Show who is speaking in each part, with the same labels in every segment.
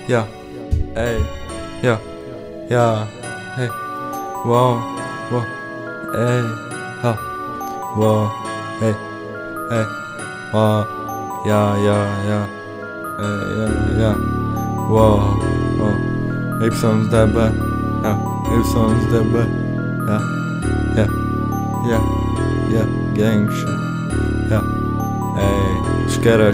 Speaker 1: yeah, hey, yeah, yeah, hey, whoa, whoa, hey, ha, whoa, hey, hey, whoa, yeah, whoa, whoa, Ipson's that bad, yeah, Ipson's that bad, yeah, gang shit, yeah. Ej, škera.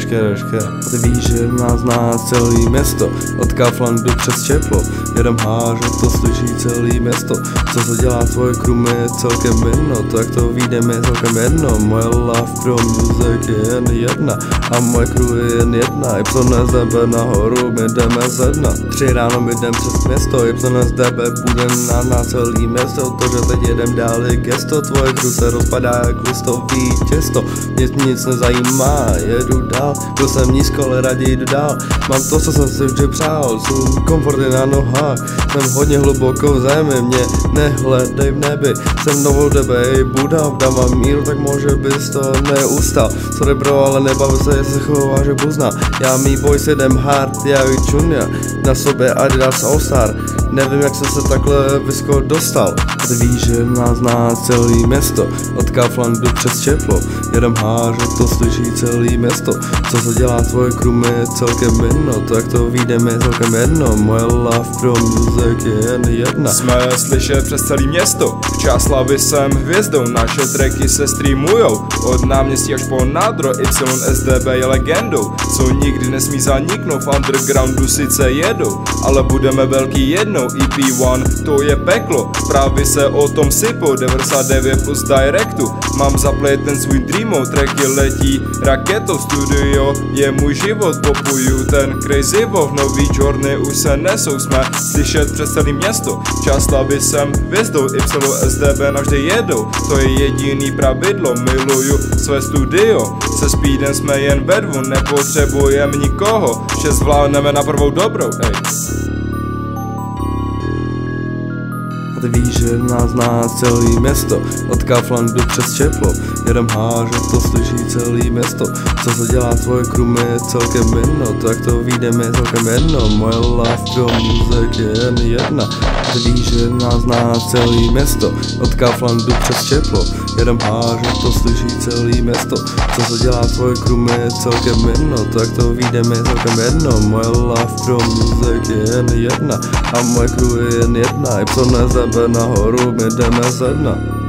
Speaker 1: Ty víš, že nás zná celý město, od Kauflandu přes Čeplo. Jedem hážet, to slyší celý město. Co se dělá tvoje krum je celkem jedno, to jak to vyjde je celkem jedno. Moje love pro music je jen jedna a moje crew je jen jedna. YSDB nahoru, my jdeme ze dna. 3 ráno my jdem přes město, YSDB bude na celý město. To, že teď jedem dál je gesto, tvoje crew se rozpadá jak listový těsto. Nic nezajímá, jedu dál, byl jsem nízko, ale raději jdu dál. Mám to, co jsem si vždy přál, jsou komforty na nohách. Jsem hodně hluboko v zemi, mě nehledej v nebi. Jsem novou debe, Buda, dávám míru, tak může bys to neustal. Sorry bro, ale nebaví se, jestli chová, že buzná. Já mý boys jedem hard, já i Junior, na sobě Adidas All Star. Nevím, jak jsem se takhle vysoko dostal. Ty víš, že nás zná celý město, od Kauflandu přes Čeplo. Jedem hážet, to slyší celý město. Co se dělá tvoje krum je celkem jedno, to jak to vyjde je celkem jedno. Moje love pro music je jen jedna.
Speaker 2: Jsme slyšet přes celý město, v Čáslavě jsem hvězdou, naše tracky se streamujou. Od náměstí až po nádro, YSDB je legendou. Co nikdy nesmí zaniknout, v undergroundu sice jedou, ale budeme velký jednou. EP1 to je peklo, právě se o tom sypou. 99 plus directu, mám zaplay ten svůj dreamo. Tracky letí raketou, studio je můj život. Popuju ten crazy vov, nový journey už se nesou. Jsme slyšet přes celý město, v Čáslavě jsem hvězdou. YSDB navždy jedou, to je jediný pravidlo. Miluju své studio, se Speedem jsme jen ve dvou, nepotřebujeme nikoho, vše zvládneme na prvou dobrou, ej.
Speaker 1: Ty víš, že nás zná celý město, od Kauflandu přes Čeplo. Jedem hážet, to slyší celý město. Co se dělá tvoje krum je celkem jedno, to jak to vyjde je celkem jedno. Moje love pro music je jen jedna. Ty víš, že nás zná celý město, od Kauflandu přes Čeplo. Jedem hážet, to slyší celý město. Co se dělá tvoje krum je celkem jedno, to jak to vyjde je celkem jedno. Moje love pro music je jen jedna a moje crew je jen jedna. YSDB nahoru, my jdeme ze dna.